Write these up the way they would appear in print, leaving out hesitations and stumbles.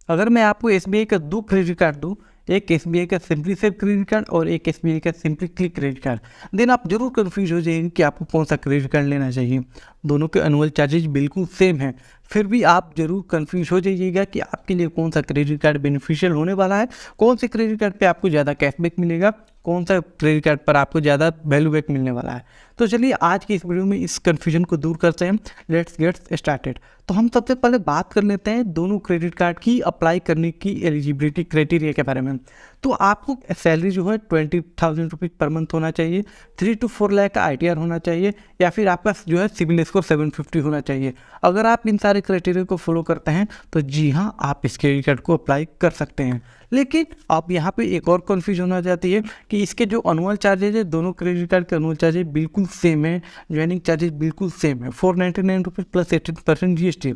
अगर मैं आपको एसबीआई का 2 क्रेडिट कार्ड दूँ, एक एसबीआई का सिंपली सेव क्रेडिट कार्ड और एक एसबीआई का simply click credit card, then आप जरूर कंफ्यूज हो जाएंगे कि आपको कौन सा क्रेडिट कार्ड लेना चाहिए। दोनों के एनुअल चार्जेज बिल्कुल सेम हैं, फिर भी आप जरूर कंफ्यूज हो जाइएगा कि आपके लिए कौन सा क्रेडिट कार्ड बेनिफिशियल होने वाला है, कौन से क्रेडिट कार्ड पे आपको ज़्यादा कैशबैक मिलेगा, कौन सा क्रेडिट कार्ड पर आपको ज़्यादा वैल्यू बैक मिलने वाला है। तो चलिए आज की इस वीडियो में इस कन्फ्यूजन को दूर करते हैं। Let's get started. तो हम सबसे पहले बात कर लेते हैं दोनों क्रेडिट कार्ड की अप्लाई करने की एलिजिबिलिटी क्राइटेरिया के बारे में। तो आपको सैलरी जो है 20,000 रुपीज़ पर मंथ होना चाहिए, 3 to 4 लाख का ITR होना चाहिए, या फिर आपका जो है सिविल स्कोर 750 होना चाहिए। अगर आप इन सारे क्राइटेरिया को फॉलो करते हैं तो जी हाँ, आप इस क्रेडिट कार्ड को अप्लाई कर सकते हैं। लेकिन अब यहाँ पे एक और कन्फ्यूजन हो जाती है कि इसके जो अनुअल चार्जेज है, दोनों क्रेडिट कार्ड के अनुअल चार्जेज बिल्कुल सेम है, ज्वाइनिंग चार्जेज बिल्कुल सेम है, 499 रुपीज़ प्लस 18% GST।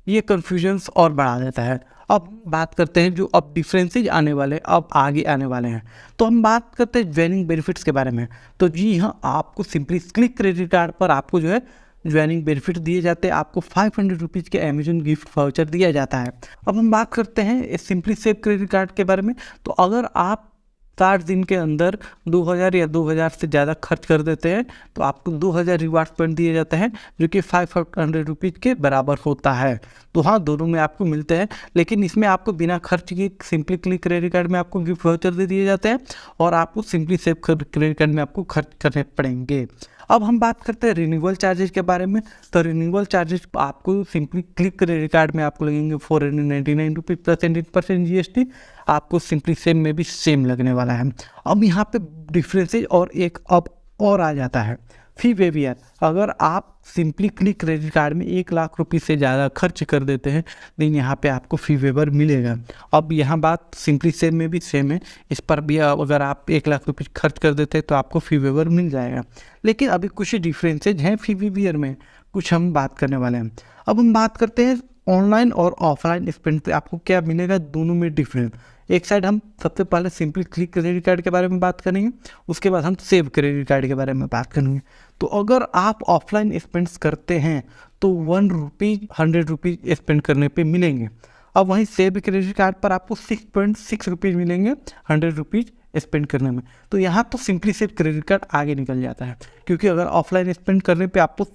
ये कन्फ्यूजन्स और बढ़ा देता है। अब बात करते हैं जो अब डिफरेंसेज आने वाले अब आगे आने वाले हैं। तो हम बात करते हैं ज्वाइनिंग बेनिफिट्स के बारे में। तो जी हाँ, आपको सिंपली क्लिक क्रेडिट कार्ड पर आपको जो है ज्वाइनिंग बेनिफिट दिए जाते हैं। आपको 500 रुपीज़ के अमेजन गिफ्ट वाउचर दिया जाता है। अब हम बात करते हैं सिंपली सेव क्रेडिट कार्ड के बारे में। तो अगर आप 60 दिन के अंदर 2000 या 2000 से ज़्यादा खर्च कर देते हैं तो आपको 2000 रिवार्ड पॉइंट दिए जाते हैं, जो कि 500 रुपीज़ के बराबर होता है। तो हाँ, दोनों में आपको मिलते हैं, लेकिन इसमें आपको बिना खर्च के सिंपली क्लिक क्रेडिट कार्ड में आपको गिफ्ट वाउचर दे दिए जाते हैं और आपको सिंपली सेव क्रेडिट कार्ड में आपको खर्च करने पड़ेंगे। अब हम बात करते हैं रिन्यूअल चार्जेस के बारे में। तो रिन्यूअल चार्जेस आपको सिंपली क्लिक क्रेडिट कार्ड में आपको लगेंगे 499 रुपीज़ प्लस 18% GST। आपको सिंपली सेम में भी सेम लगने वाला है। अब यहाँ पे डिफरेंसेज और एक अब और आ जाता है फी वेवियर। अगर आप सिंपली क्लिक क्रेडिट कार्ड में 1 लाख रुपये से ज़्यादा खर्च कर देते हैं देन यहाँ पे आपको फी वेवर मिलेगा। अब यहाँ बात सिंपली सेम में भी सेम है, इस पर भी अगर आप 1 लाख रुपये खर्च कर देते हैं तो आपको फी वेवर मिल जाएगा। लेकिन अभी कुछ डिफरेंसेज हैं फी वेवियर में, कुछ हम बात करने वाले हैं। अब हम बात करते हैं ऑनलाइन और ऑफलाइन स्पेंड पे आपको क्या मिलेगा, दोनों में डिफरेंस। एक साइड हम सबसे पहले सिंपली क्लिक क्रेडिट कार्ड के बारे में बात करेंगे, उसके बाद हम सेव क्रेडिट कार्ड के बारे में बात करेंगे। तो अगर आप ऑफलाइन स्पेंड्स करते हैं तो 1 रुपीज़ 100 रुपीज़ स्पेंड करने पे मिलेंगे। अब वहीं सेव क्रेडिट कार्ड पर आपको 6.6 रुपीज़ मिलेंगे 100 रुपीज़ स्पेंड करने में। तो यहाँ तो सिंपली सेव क्रेडिट कार्ड आगे निकल जाता है, क्योंकि अगर ऑफलाइन स्पेंड करने पे आपको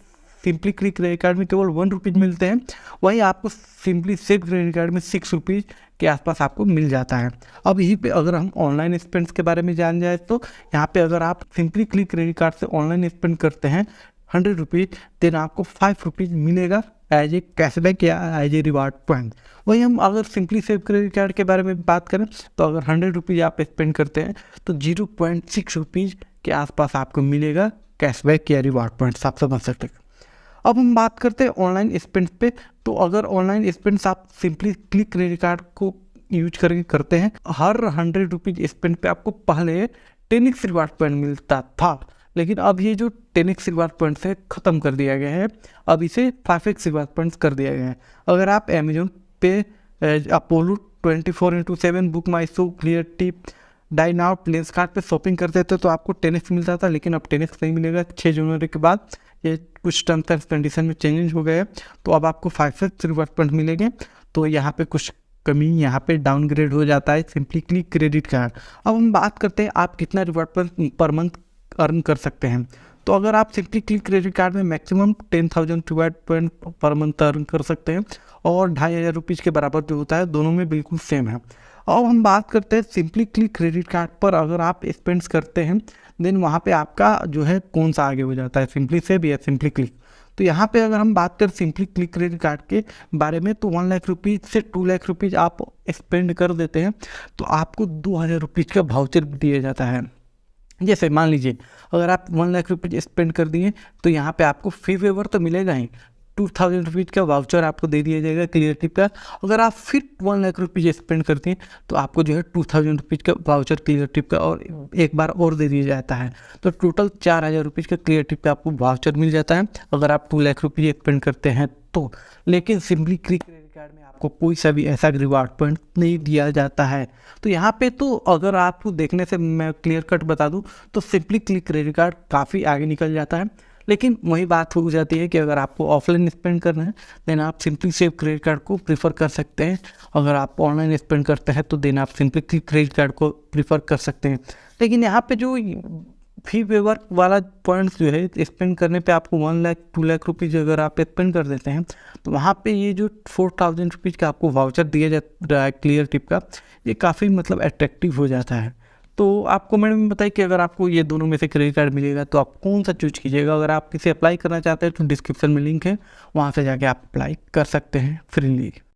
सिंपली क्लिक क्रेडिट कार्ड में केवल 1 रुपीज़ मिलते हैं, वहीं आपको सिंपली सेव क्रेडिट कार्ड में 6 रुपीज़ के आसपास आपको मिल जाता है। अब यहीं पे अगर हम ऑनलाइन स्पेंड्स के बारे में जान जाए तो यहाँ पे अगर आप सिंपली क्लिक क्रेडिट कार्ड से ऑनलाइन स्पेंड करते हैं 100 रुपीज़, देन आपको 5 रुपीज़ मिलेगा एज ए कैशबैक या एज ए रिवार्ड पॉइंट। वहीं हम अगर सिंपली सेव क्रेडिट कार्ड के बारे में बात करें तो अगर 100 रुपीज़ आप स्पेंड करते हैं तो 0.6 रुपीज़ के आसपास आपको मिलेगा कैशबैक या रिवार्ड पॉइंट्स, आप समझ सकते हैं। अब हम बात करते हैं ऑनलाइन स्पेंड पे। तो अगर ऑनलाइन स्पेंड्स आप सिंपली क्लिक क्रेडिट कार्ड को यूज करके करते हैं, हर 100 रुपीज़ स्पेंड पे आपको पहले 10x रिवार्ड पॉइंट मिलता था, लेकिन अब ये जो 10x रिवार्ड पॉइंट्स है ख़त्म कर दिया गया है। अब इसे 5x रिवार्ड पॉइंट्स कर दिया गया है। अगर आप अमेजोन पे Apollo 24/7 BookMyShow, Cleartrip, Dineout, Lenskart पे शॉपिंग करते थे तो आपको 10x मिलता था, लेकिन अब 10x नहीं मिलेगा। 6 जनवरी के बाद ये कुछ टर्म्स एंड कंडीशन में चेंजेस हो गए, तो अब आपको 5x रिवार्ड पॉइंट मिलेंगे। तो यहाँ पे कुछ कमी, यहाँ पे डाउनग्रेड हो जाता है सिंपली क्लिक क्रेडिट कार्ड। अब हम बात करते हैं आप कितना reward point per month earn कर सकते हैं। तो अगर आप सिंपली क्लिक क्रेडिट कार्ड में maximum 10,000 reward point per month earn कर सकते हैं और 2500 रुपीज़ के बराबर जो होता है, दोनों में बिल्कुल सेम है। अब हम बात करते हैं सिंपली क्लिक क्रेडिट कार्ड पर अगर आप स्पेंड्स करते हैं देन वहाँ पे आपका जो है कौन सा आगे हो जाता है, सिंपली सेव या सिंपली क्लिक। तो यहाँ पे अगर हम बात करें सिंपली क्लिक क्रेडिट कार्ड के बारे में तो 1 लाख रुपीज़ से 2 लाख रुपीज़ आप स्पेंड कर देते हैं तो आपको 2000 रुपीज़ का वाउचर दिया जाता है। जैसे मान लीजिए अगर आप 1 लाख रुपीज़ स्पेंड कर दिए तो यहाँ पे आपको फी वेवर तो मिलेगा ही, 2000 रुपीज़ का वाउचर आपको दे दिया जाएगा क्लियर टिप का। अगर आप फिर 1 लाख रुपीज़ स्पेंड करते हैं तो आपको जो है 2000 रुपीज़ का वाउचर क्लियर टिप का और एक बार और दे दिया जाता है। तो टोटल 4000 रुपीज़ का क्लियर टिप का आपको वाउचर मिल जाता है अगर आप 2 लाख रुपीज़ स्पेंड करते हैं तो। लेकिन सिंपली क्लिक क्रेडिट कार्ड में आपको कोई सा भी ऐसा रिवार्ड पॉइंट नहीं दिया जाता है। तो यहाँ पे तो अगर आपको देखने से मैं क्लियर कट बता दूँ तो सिंपली क्लिक क्रेडिट कार्ड काफ़ी आगे निकल जाता है। लेकिन वही बात हो जाती है कि अगर आपको ऑफलाइन स्पेंड करना है देन आप सिंपली सेव क्रेडिट कार्ड को प्रीफर कर सकते हैं। अगर आप ऑनलाइन स्पेंड करते हैं तो देन आप सिंपली क्लिक क्रेडिट कार्ड को प्रीफर कर सकते हैं। लेकिन यहाँ पे जो फी वेवर वाला पॉइंट्स जो है, स्पेंड करने पे आपको 1 लाख 2 लाख रुपीज़ अगर आप स्पेंड कर देते हैं तो वहाँ पे ये जो 4000 रुपीज़ का आपको वाउचर दिया जाता है क्लियर टिप का, ये काफ़ी मतलब अट्रैक्टिव हो जाता है। तो आप कमेंट में बताइए कि अगर आपको ये दोनों में से क्रेडिट कार्ड मिलेगा तो आप कौन सा चूज कीजिएगा। अगर आप इसे अप्लाई करना चाहते हैं तो डिस्क्रिप्शन में लिंक है, वहाँ से जाके आप अप्लाई कर सकते हैं फ्रीली।